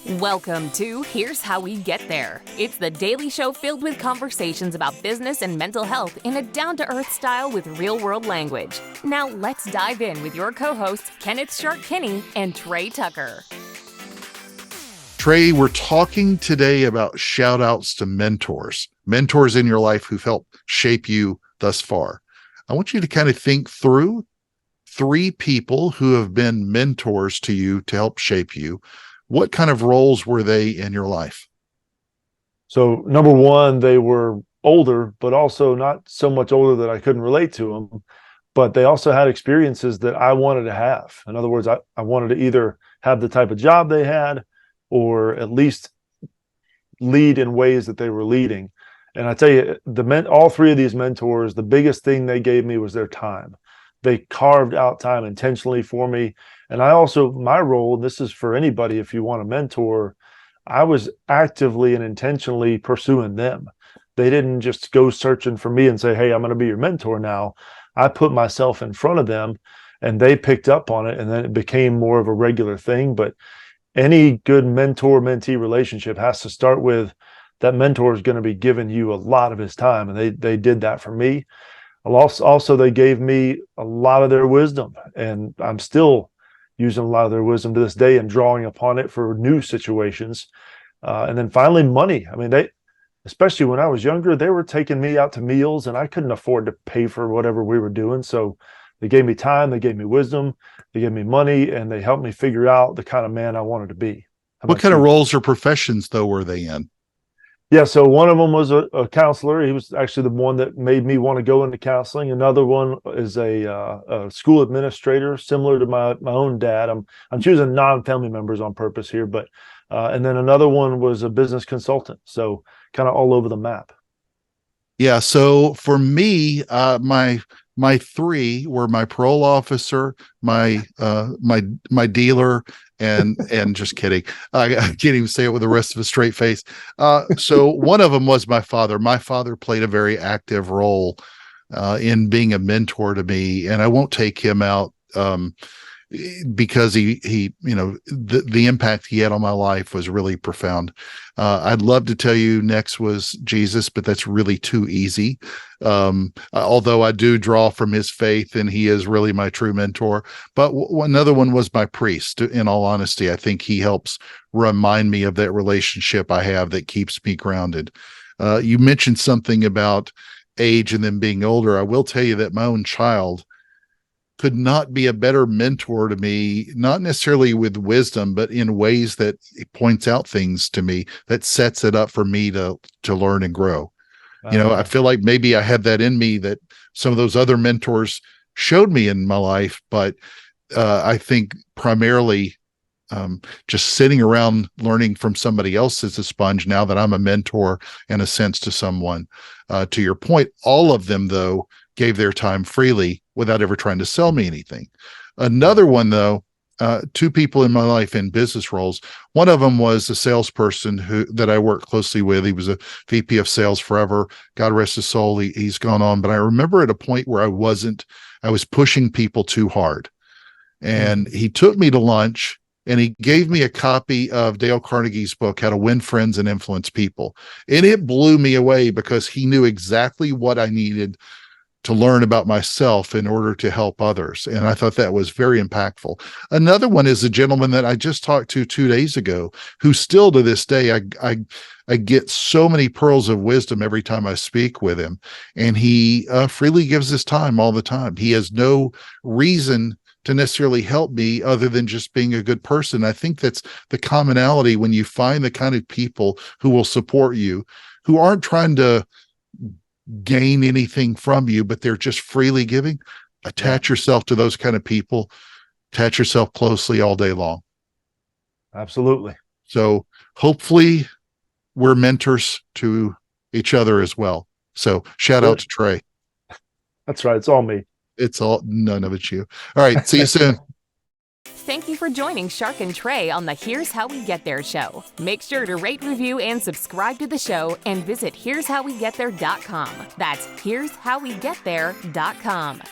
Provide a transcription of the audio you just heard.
Welcome to Here's How We Get There. It's the daily show filled with conversations about business and mental health in a down-to-earth style with real-world language. Now let's dive in with your co-hosts, Kenneth Shark Kinney and Trey Tucker. Trey, we're talking today about shout-outs to mentors in your life who've helped shape you thus far. I want you to kind of think through 3 people who have been mentors to you to help shape you. What kind of roles were they in your life? So number one, they were older, but also not so much older that I couldn't relate to them, but they also had experiences that I wanted to have. In other words, I wanted to either have the type of job they had or at least lead in ways that they were leading. And I tell you, all 3 of these mentors, the biggest thing they gave me was their time. They carved out time intentionally for me. And I also, my role, and this is for anybody if you want a mentor, I was actively and intentionally pursuing them. They didn't just go searching for me and say, hey, I'm going to be your mentor now. I put myself in front of them and they picked up on it, and then it became more of a regular thing. But any good mentor-mentee relationship has to start with that mentor is going to be giving you a lot of his time. And they did that for me. Also, they gave me a lot of their wisdom, and I'm still using a lot of their wisdom to this day and drawing upon it for new situations. And then finally, money. I mean, especially when I was younger, they were taking me out to meals and I couldn't afford to pay for whatever we were doing. So they gave me time, they gave me wisdom, they gave me money, and they helped me figure out the kind of man I wanted to be. What kind of roles or professions, though, were they in? Yeah, so one of them was a counselor. He was actually the one that made me want to go into counseling. Another one is a school administrator, similar to my own dad. I'm choosing non-family members on purpose here, but and then another one was a business consultant. So kind of all over the map. Yeah. So for me, my 3 were my parole officer, my dealer, and just kidding. I can't even say it with the rest of a straight face. So one of them was my father. My father played a very active role in being a mentor to me, and I won't take him out because he the impact he had on my life was really profound. I'd love to tell you next was Jesus, but that's really too easy. Although I do draw from his faith and he is really my true mentor. But another one was my priest. In all honesty, I think he helps remind me of that relationship I have that keeps me grounded. You mentioned something about age and then being older. I will tell you that my own child could not be a better mentor to me, not necessarily with wisdom, but in ways that it points out things to me that sets it up for me to learn and grow. I feel like maybe I had that in me that some of those other mentors showed me in my life, but I think primarily just sitting around learning from somebody else is a sponge now that I'm a mentor in a sense to someone. To your point, all of them, though, gave their time freely without ever trying to sell me anything. Another one, though, 2 people in my life in business roles. One of them was a salesperson that I worked closely with. He was a VP of sales forever. God rest his soul. He's gone on. But I remember at a point where I was pushing people too hard. And he took me to lunch and he gave me a copy of Dale Carnegie's book, How to Win Friends and Influence People. And it blew me away because he knew exactly what I needed to learn about myself in order to help others. And I thought that was very impactful. Another one is a gentleman that I just talked to 2 days ago, who still to this day, I get so many pearls of wisdom every time I speak with him. And he freely gives his time all the time. He has no reason to necessarily help me other than just being a good person. I think that's the commonality when you find the kind of people who will support you, who aren't trying to gain anything from you, but they're just freely giving. Attach yourself to those kind of people. Attach yourself closely all day long. Absolutely. So hopefully we're mentors to each other as well. So shout out to Trey. That's right. It's all me. It's all, none of it's you. All right. See you soon. Thank you for joining Shark and Trey on the Here's How We Get There show. Make sure to rate, review, and subscribe to the show and visit here'showwegetthere.com. That's here'showwegetthere.com.